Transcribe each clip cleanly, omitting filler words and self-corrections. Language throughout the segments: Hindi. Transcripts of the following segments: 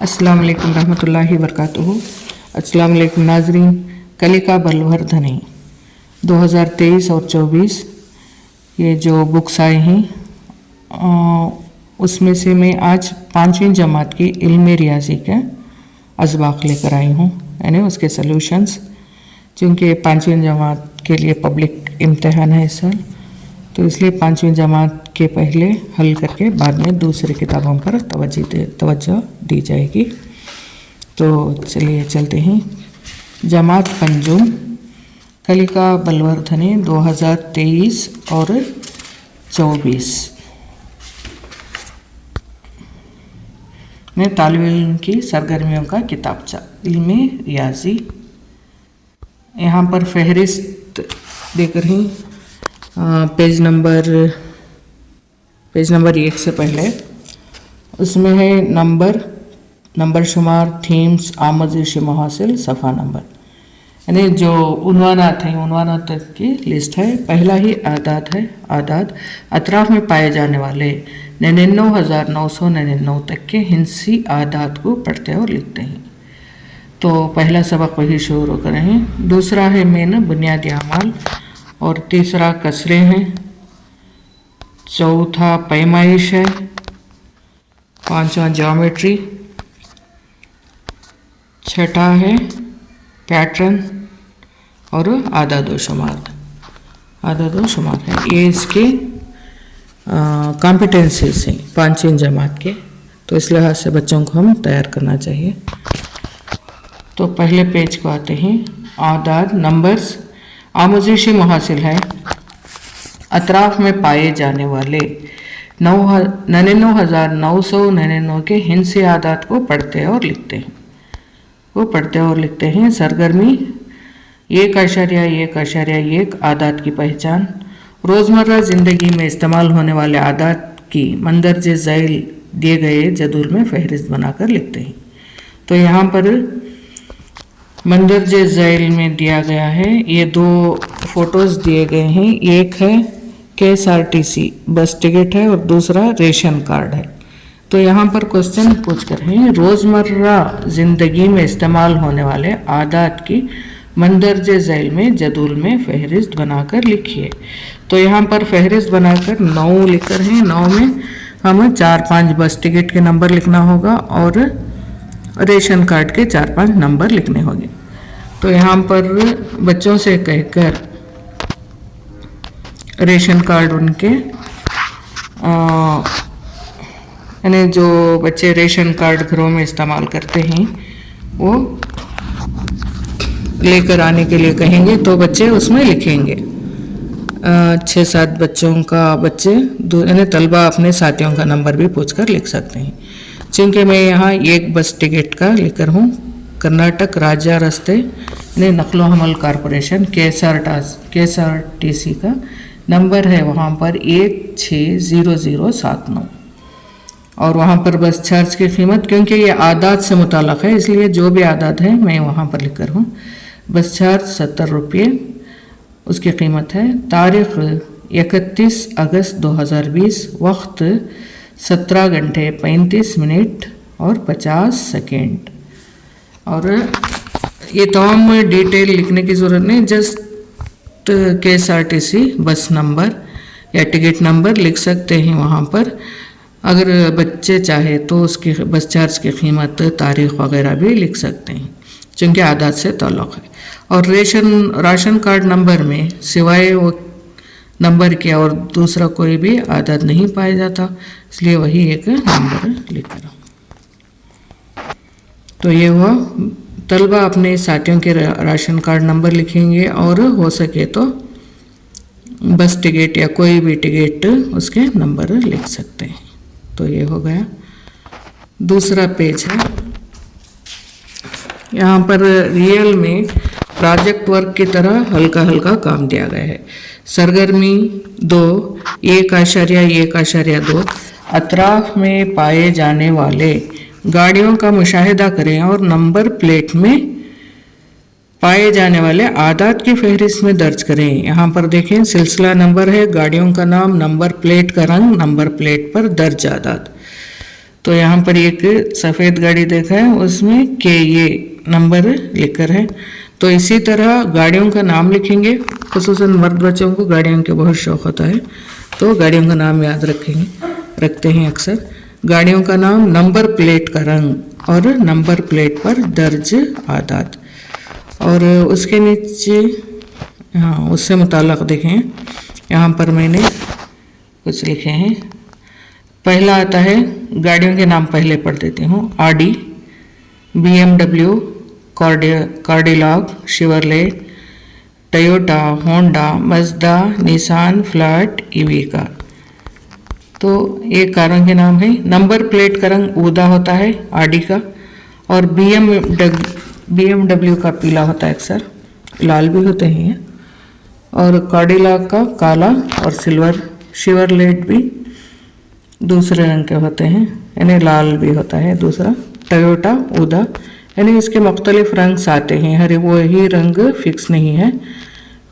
अस्सलाम वालेकुम रहमतुल्लाहि वबरकातुहू। अस्सलाम वालेकुम नाजरीन। कलिका बलवर धनी 2023 और 24 ये जो बुक्स आए हैं उसमें से मैं आज 5वीं जमात की इल्म रियाजी के असबाक लेकर आई हूँ, यानी उसके सॉल्यूशंस। क्योंकि 5वीं जमात के लिए पब्लिक इम्तिहान है इस साल, तो इसलिए 5वीं जमात के पहले हल करके बाद में दूसरी किताबों पर तवज्जो दी जाएगी। तो चलिए चलते हैं। जमात पंजुम कलिका बलवर धनी 2023 और 24 में तालिब इल्म की सरगर्मियों का किताबचा इल्म रियाजी। यहाँ पर फहरिस्त देकर ही पेज नंबर 1 से पहले उसमें है नंबर शुमार, थीम्स, आमोज़िश महासिल, सफ़ा नंबर, यानी जो उन्वानात हैं उन्वानात तक की लिस्ट है। पहला ही आदात है। आदात अतराफ में पाए जाने वाले 99,999 तक के हिंसी आदात को पढ़ते और लिखते हैं। तो पहला सबक वही शुरू कर रहे हैं। दूसरा है मेन बुनियादी अमाल, और तीसरा कसरे हैं। चौथा पैमाइश है। पांचवा ज्योमेट्री। छठा है पैटर्न और आदाद व शुमार है। ये इसके कॉम्पिटेंसीज हैं 5वीं जमात के, तो इस लिहाज से बच्चों को हम तैयार करना चाहिए। तो पहले पेज को आते हैं। आदाद नंबर्स आमोज़िशी महासिल है। अतराफ में पाए जाने वाले 99,999 के हिंसी आदात को पढ़ते और लिखते हैं। सरगर्मी 1.1 आदात की पहचान। रोज़मर्रा ज़िंदगी में इस्तेमाल होने वाले आदात की मंदरजे ज़ैल दिए गए जदूल में फहरिस्त बनाकर लिखते हैं। तो यहाँ पर मंदरजे ज़ैल में दिया गया है। ये 2 फोटोज़ दिए गए हैं। एक है KSRTC बस टिकट है और दूसरा रेशन कार्ड है। तो यहाँ पर क्वेश्चन पूछ कर हैं, रोज़मर्रा ज़िंदगी में इस्तेमाल होने वाले आदात की मंदरजे ज़ैल में जदूल में फहरिस्त बनाकर लिखिए। तो यहाँ पर फहरिस्त बनाकर 9 लिखकर हैं। 9 में हमें 4-5 बस टिकट के नंबर लिखना होगा और रेशन कार्ड के 4-5 नंबर लिखने होंगे। तो यहाँ पर बच्चों से कहकर रेशन कार्ड उनके यानी जो बच्चे रेशन कार्ड घरों में इस्तेमाल करते हैं वो लेकर आने के लिए कहेंगे, तो बच्चे उसमें लिखेंगे। 6-7 बच्चे यानी तलबा अपने साथियों का नंबर भी पूछकर लिख सकते हैं। क्योंकि मैं यहाँ एक बस टिकट का लिखकर हूँ। कर्नाटक राज्य रस्ते यानी नकलो हमल कॉरपोरेशन KSRTC का नंबर है वहाँ पर 160079, और वहाँ पर बस चार्ज की कीमत, क्योंकि ये आदात से मुताल्लिक़ है इसलिए जो भी आदात है मैं वहाँ पर लिखकर हूँ। बस चार्ज 70 रुपये उसकी कीमत है। तारीख़ 31 अगस्त 2020, वक्त 17 घंटे 35 मिनट और 50 सेकेंड। और ये तमाम डिटेल लिखने की ज़रूरत नहीं, जस्ट KSRTC बस नंबर या टिकट नंबर लिख सकते हैं वहाँ पर। अगर बच्चे चाहे तो उसकी बस चार्ज की कीमत, तारीख़ वगैरह भी लिख सकते हैं, क्योंकि आदात से ताल्लुक़ है। और राशन कार्ड नंबर में सिवाय वो नंबर के और दूसरा कोई भी आदात नहीं पाया जाता, इसलिए वही एक नंबर लिखकर। तो ये हुआ। तलबा अपने साथियों के राशन कार्ड नंबर लिखेंगे और हो सके तो बस टिकट या कोई भी टिकट उसके नंबर लिख सकते हैं। तो ये हो गया। दूसरा पेज है। यहाँ पर रियल में प्रोजेक्ट वर्क की तरह हल्का काम दिया गया है। सरगर्मी 2 1.1.2 अतराफ में पाए जाने वाले गाड़ियों का मुशाहिदा करें और नंबर प्लेट में पाए जाने वाले आदात की फहरिस्त में दर्ज करें। यहाँ पर देखें सिलसिला नंबर है, गाड़ियों का नाम, नंबर प्लेट का रंग, नंबर प्लेट पर दर्ज आदात। तो यहाँ पर एक सफ़ेद गाड़ी देखा है, उसमें के ये नंबर लिखकर है। तो इसी तरह गाड़ियों का नाम लिखेंगे। खुसूसन मर्द बच्चों को गाड़ियों के बहुत शौक़ होता है, तो गाड़ियों का नाम याद रखते हैं अक्सर। गाड़ियों का नाम, नंबर प्लेट का रंग और नंबर प्लेट पर दर्ज आदाद। और उसके नीचे हाँ उससे मुताल्लिक़ देखें, यहाँ पर मैंने कुछ लिखे हैं। पहला आता है, गाड़ियों के नाम पहले पढ़ देती हूँ। Audi, BMW, Cadillac, Chevrolet, Toyota, Honda, Mazda, Nissan, Fiat, इविका। तो ये कारों के नाम है। नंबर प्लेट का रंग ऊदा होता है ऑडी का, और BMW का पीला होता है, अक्सर लाल भी होते हैं, और कार्डिलॉग का काला और सिल्वर। शेवरलेट भी दूसरे रंग के होते हैं, यानी लाल भी होता है दूसरा। टोयोटा ऊदा, यानी इसके मुख्तलिफ रंग आते हैं, हर वही रंग फिक्स नहीं है।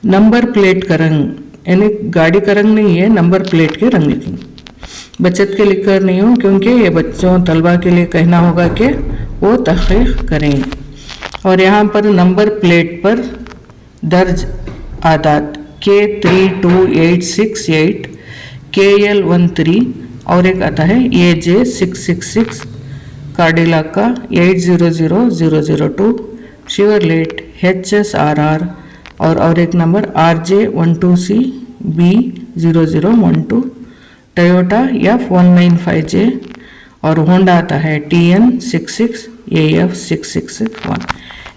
नंबर प्लेट का रंग, यानी गाड़ी का रंग नहीं है, नंबर प्लेट के रंग लिखेंगे। बचत के लिखकर नहीं हो, क्योंकि ये बच्चों तलबा के लिए कहना होगा कि वो तहक़ीक़ करें। और यहाँ पर नंबर प्लेट पर दर्ज आदाद K32868, KL13, और एक आता है AJ666, कार्डिलॉग का 800002, शेवरलेट HSRR, और एक number RJ12C B0012, Toyota F195J, और होंडा आता है TN66 AF661।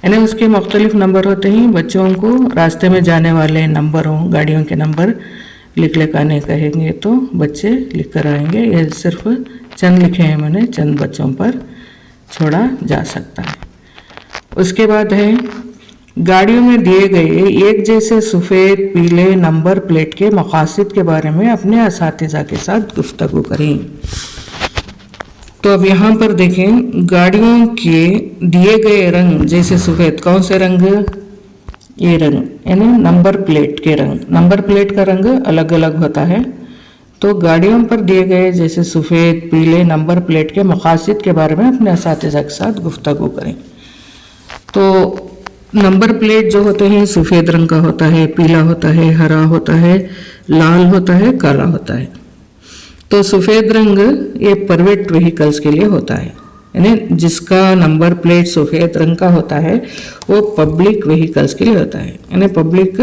यानी उसके मुख्तलिफ नंबर होते हैं। बच्चों को रास्ते में जाने वाले नंबरों, गाड़ियों के नंबर लिख आने कहेंगे तो बच्चे लिख कर आएंगे। ये सिर्फ चंद लिखे हैं मैंने, चंद बच्चों पर छोड़ा जा सकता है। उसके बाद है, गाड़ियों में दिए गए एक जैसे सफ़ेद पीले नंबर प्लेट के मकासद के बारे में अपने असातिज़ा के साथ गुफ्तगू करें। तो अब यहाँ पर देखें, गाड़ियों के दिए गए रंग जैसे सफ़ेद, कौन से रंग? ये रंग, यानी नंबर प्लेट के रंग। नंबर प्लेट का रंग अलग अलग होता है। तो गाड़ियों पर दिए गए जैसे सफ़ेद पीले नंबर प्लेट के मकासद के बारे में अपने असातिज़ा के साथ गुफ्तगू करें। तो नंबर प्लेट जो होते हैं सफ़ेद रंग का होता है, पीला होता है, हरा होता है, लाल होता है, काला होता है। तो सफ़ेद रंग ये प्राइवेट व्हीकल्स के लिए होता है, यानी जिसका नंबर प्लेट सफ़ेद रंग का होता है वो पब्लिक व्हीकल्स के लिए होता है, यानी पब्लिक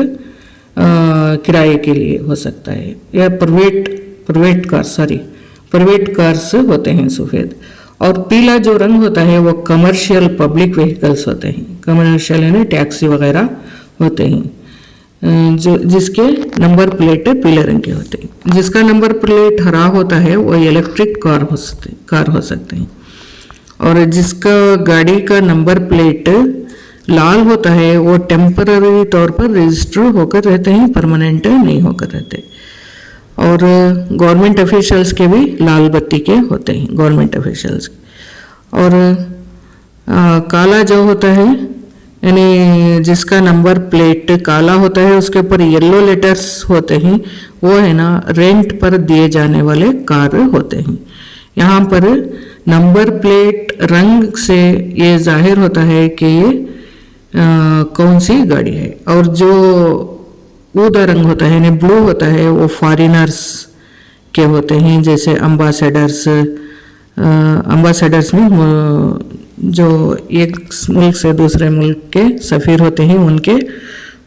किराए के लिए हो सकता है, या प्राइवेट कार्स होते हैं सफ़ेद। और पीला जो रंग होता है वो कमर्शियल पब्लिक व्हीकल्स होते हैं, कमर्शियल यानी टैक्सी वगैरह होते हैं, जो जिसके नंबर प्लेट पीले रंग के होते हैं। जिसका नंबर प्लेट हरा होता है वो इलेक्ट्रिक कार हो सकते हैं, और जिसका गाड़ी का नंबर प्लेट लाल होता है वो टेम्पररी तौर पर रजिस्टर होकर रहते हैं, परमानेंट नहीं होकर रहते। और गवर्नमेंट ऑफिशियल्स के भी लाल बत्ती के होते हैं, गवर्नमेंट ऑफिशियल्स। और काला जो होता है, यानी जिसका नंबर प्लेट काला होता है उसके ऊपर येलो लेटर्स होते हैं, वो है ना रेंट पर दिए जाने वाले कार होते हैं। यहाँ पर नंबर प्लेट रंग से ये जाहिर होता है कि ये कौन सी गाड़ी है। और जो ऊदा रंग होता है यानी ब्लू होता है वो फॉरेनर्स के होते हैं, जैसे अम्बासडर्स में जो एक मुल्क से दूसरे मुल्क के सफ़ीर होते हैं उनके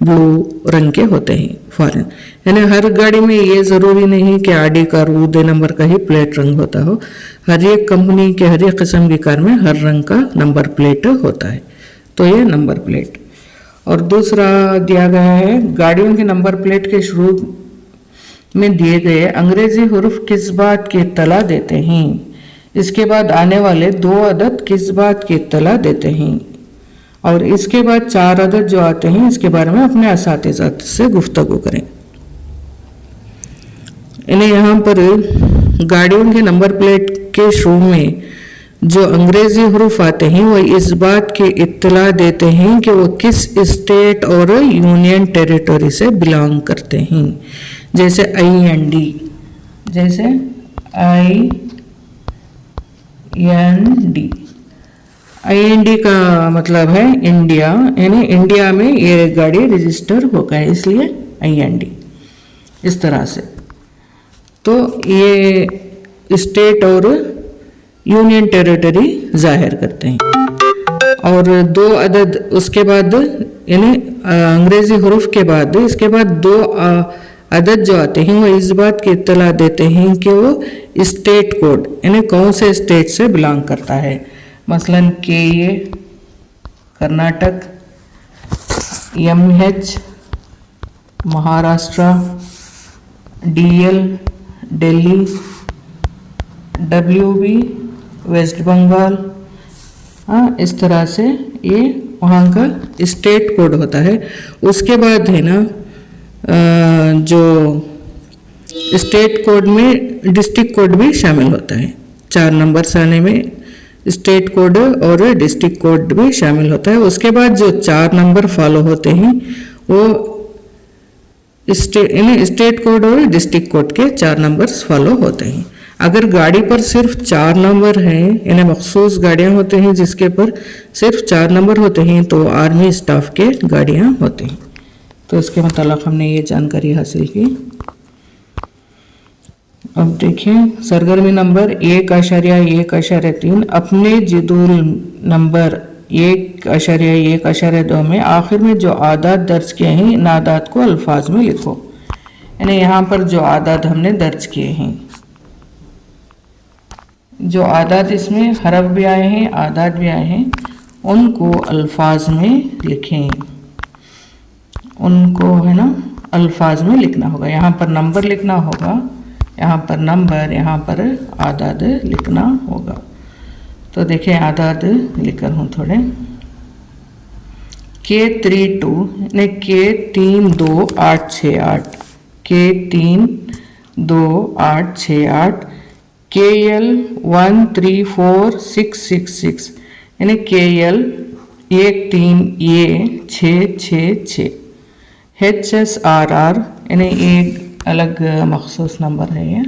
ब्लू रंग के होते हैं फॉरेन। यानी हर गाड़ी में ये ज़रूरी नहीं कि ऑडी कार ऊदे नंबर का ही प्लेट रंग होता हो, हर एक कंपनी के हर एक किस्म की कार में हर रंग का नंबर प्लेट होता है। तो ये नंबर प्लेट। और दूसरा दिया गया है, गाड़ियों के नंबर प्लेट के शुरू में दिए गए अंग्रेजी हुर्फ किस बात की इत्तला देते हैं, इसके बाद आने वाले 2 अदद किस बात की इत्तला देते हैं, और इसके बाद 4 अदद जो आते हैं इसके बारे में अपने असातिज़ा से गुफ्तगू करें। इन्हें यहाँ पर गाड़ियों के नंबर प्लेट के शुरू में जो अंग्रेजी हरूफ आते हैं वो इस बात की इत्तला देते हैं कि वो किस स्टेट और यूनियन टेरिटरी से बिलोंग करते हैं। जैसे IND, जैसे IND। IND का मतलब है इंडिया, यानी इंडिया में ये गाड़ी रजिस्टर हो गया है, इसलिए IND। इस तरह से तो ये स्टेट और यूनियन टेरिटरी जाहिर करते हैं। और दो अदद उसके बाद, यानी अंग्रेजी हरूफ के बाद इसके बाद दो अदद जो आते हैं वो इस बात की इत्तला देते हैं कि वो स्टेट कोड, यानी कौन से स्टेट से बिलोंग करता है। मसलन KA Karnataka, MH Maharashtra, DL Delhi, WB West Bengal. इस तरह से ये वहाँ का स्टेट कोड होता है। उसके बाद है ना जो स्टेट कोड में डिस्ट्रिक्ट कोड भी शामिल होता है। 4 नंबर आने में स्टेट कोड और डिस्ट्रिक्ट कोड भी शामिल होता है। उसके बाद जो 4 नंबर फॉलो होते हैं वो स्टेट कोड और डिस्ट्रिक्ट कोड के 4 नंबर्स फॉलो होते हैं। अगर गाड़ी पर सिर्फ 4 नंबर हैं, यानी मखसूस गाड़ियाँ होते हैं जिसके पर सिर्फ 4 नंबर होते हैं, तो आर्मी स्टाफ के गाड़ियाँ होती हैं। तो इसके मतलब हमने ये जानकारी हासिल की। अब देखिए सरगर्मी नंबर 1.1.3 अपने जदूल नंबर 1.1.2 में आखिर में जो आदाद दर्ज किए हैं इन आदाद को अल्फाज में लिखो। यानी यहाँ पर जो आदाद हमने दर्ज किए हैं, जो आदाद इसमें हरफ भी आए हैं आदाद भी आए हैं, उनको अल्फाज में लिखें। उनको है ना अल्फाज में लिखना होगा। यहाँ पर नंबर लिखना होगा, यहाँ पर नंबर, यहाँ पर आदाद लिखना होगा। तो देखिए आदाद लिखकर हूँ थोड़े। K32 यानी K32868, K32868, KL134666 यानी KL 13A666, HSRR यानी एक अलग मखसूस नंबर है ये,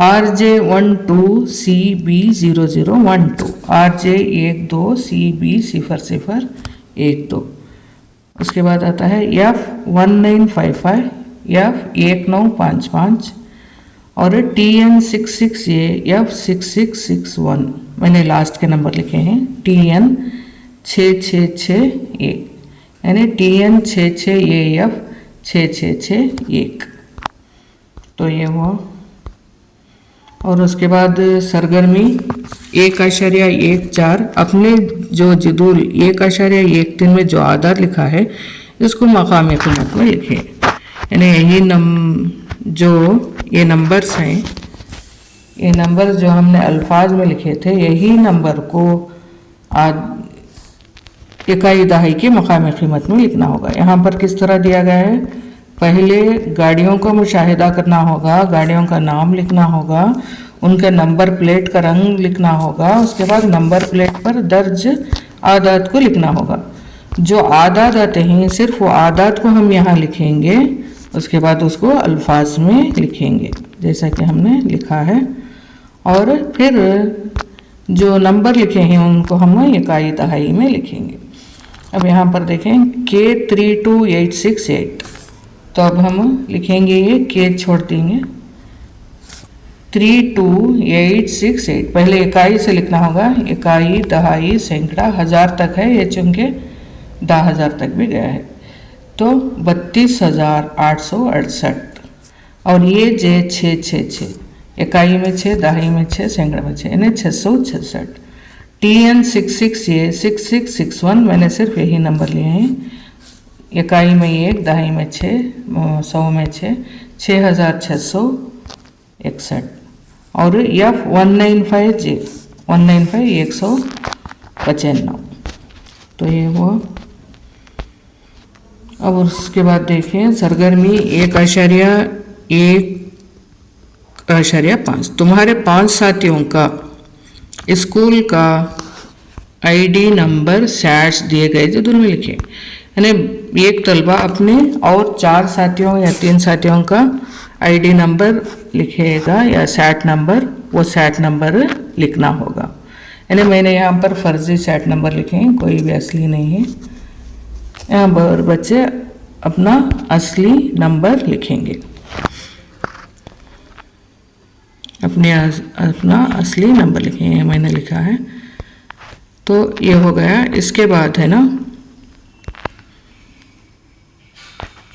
RJ12CB0012, RJ12CB0012। उसके बाद आता है F1955, F1955 और TN66A, F6661। मैंने लास्ट के नंबर लिखे हैं TN6661 यानी TN66A, F6661। तो ये हुआ। और उसके बाद सरगर्मी 1.14 अपने जो जदूल 1.13 में जो आदाद लिखा है इसको मकामी कीमत में लिखे। यानी यही जो ये नंबर्स हैं, ये नंबर जो हमने अल्फाज में लिखे थे, यही नंबर को इकाई दहाई की मकामी कीमत में लिखना होगा। यहाँ पर किस तरह दिया गया है, पहले गाड़ियों को मुशाहिदा करना होगा, गाड़ियों का नाम लिखना होगा, उनके नंबर प्लेट का रंग लिखना होगा, उसके बाद नंबर प्लेट पर दर्ज आदाद को लिखना होगा। जो आदाद आते हैं सिर्फ वो आदाद को हम यहाँ लिखेंगे, उसके बाद उसको अल्फाज में लिखेंगे जैसा कि हमने लिखा है। और फिर जो नंबर लिखे हैं उनको हम इकाई दहाई में लिखेंगे। अब यहाँ पर देखें K32868, तो अब हम लिखेंगे ये K छोड़ देंगे 32868। पहले इकाई से लिखना होगा, इकाई दहाई सैकड़ा हज़ार तक है ये, चूँकि 10,000 तक भी गया है, तो 32,868। और ये जे 666, इकाई में 6, दहाई में 6, सैकड़ा में 6, यानी 666। TN66A 6661 मैंने सिर्फ यही नंबर लिए हैं। इकाई में 1, दहाई में 6, 100 में 6, 6,661। और F195J 195 तो ये हुआ। अब उसके बाद देखें सरगर्मी 1.1.5 तुम्हारे 5 साथियों का स्कूल का ID नंबर सैट्स दिए गए जदूल में लिखे। यानी एक तलबा अपने और 4 साथियों या 3 साथियों का ID नंबर लिखेगा या सैट नंबर, वो सैट नंबर लिखना होगा। यानी मैंने यहाँ पर फर्जी सेट नंबर लिखे हैं, कोई भी असली नहीं है। यहाँ पर बच्चे अपना असली नंबर लिखेंगे, अपना असली नंबर लिखेंगे। मैंने लिखा है, तो ये हो गया। इसके बाद है ना,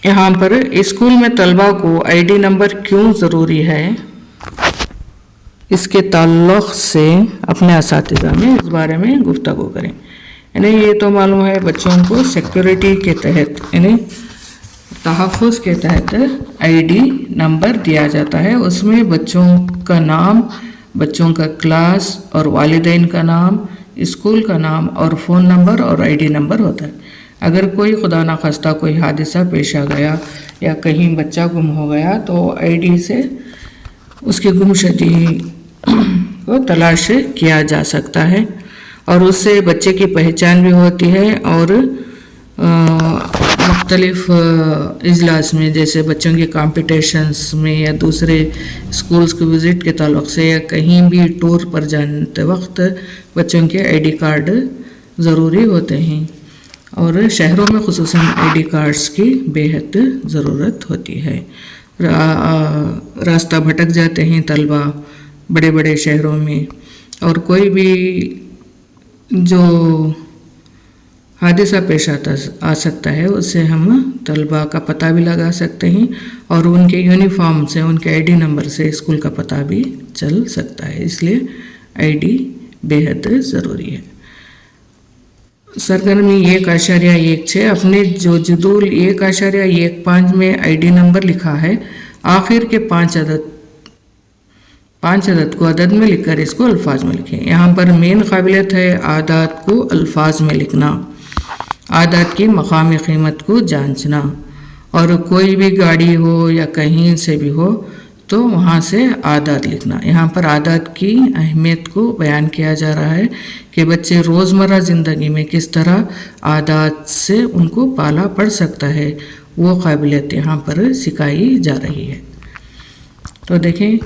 यहाँ पर स्कूल में तलबा को आईडी नंबर क्यों ज़रूरी है, इसके ताल्लुक़ से अपने असातिज़ा में इस बारे में गुफ्तगू करें। यानी ये तो मालूम है बच्चों को सिक्योरिटी के तहत, यानी तहफ़्फ़ुज़ के तहत आईडी नंबर दिया जाता है। उसमें बच्चों का नाम, बच्चों का क्लास और वालिदैन का नाम, स्कूल का नाम और फ़ोन नंबर और आईडी नंबर होता है। अगर कोई खुदा ना खास्ता कोई हादसा पेश आ गया या कहीं बच्चा गुम हो गया तो आईडी से उसकी गुमशुदगी को तलाश किया जा सकता है और उससे बच्चे की पहचान भी होती है। और मुख्तलिफ इजलास में, जैसे बच्चों के कॉम्पिटिशन्स में या दूसरे स्कूल्स के विज़िट के ताल्लुक़ से या कहीं भी टूर पर जाते वक्त बच्चों के आईडी कार्ड ज़रूरी होते हैं। और शहरों में ख़ुसूसन आईडी कार्ड्स की बेहद ज़रूरत होती है। रास्ता भटक जाते हैं तलबा बड़े बड़े शहरों में, और कोई भी जो हादसा पेश आ सकता है उससे हम तलबा का पता भी लगा सकते हैं और उनके यूनिफॉर्म से, उनके आईडी नंबर से स्कूल का पता भी चल सकता है। इसलिए आईडी बेहद ज़रूरी है। सरगर्मी 1.16 अपने जो जदूल 1.15 में आईडी नंबर लिखा है, आखिर के 5 अदद को अदद में लिखकर इसको अल्फाज में लिखें। यहाँ पर मेन काबिलियत है आदात को अल्फाज में लिखना, आदात की मकामी कीमत को जांचना, और कोई भी गाड़ी हो या कहीं से भी हो तो वहाँ से आदात लिखना। यहाँ पर आदात की अहमियत को बयान किया जा रहा है कि बच्चे रोज़मर्रा ज़िंदगी में किस तरह आदात से उनको पाला पड़ सकता है, वो काबिलियत यहाँ पर सिखाई जा रही है। तो देखें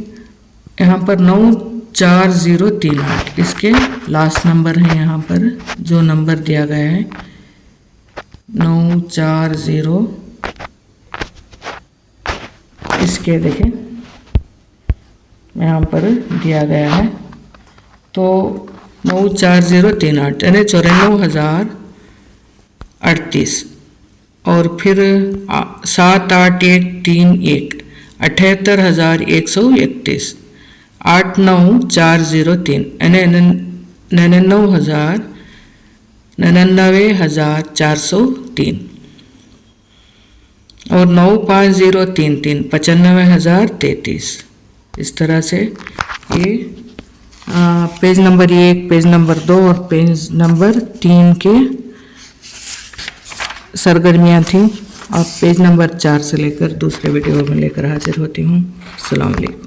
यहाँ पर 94038 इसके लास्ट नंबर है। यहाँ पर जो नंबर दिया गया है 940, इसके देखें यहाँ पर दिया गया है, तो 94038 यानी 94,038, और फिर 78131 78,131, 89403 यानी 99,403, और 95033 95,033। इस तरह से ये पेज नंबर 1, पेज नंबर 2 और पेज नंबर 3 के सरगर्मियाँ थीं। अब पेज नंबर 4 से लेकर दूसरे वीडियो में लेकर हाजिर होती हूँ। अस्सलाम वालेकुम।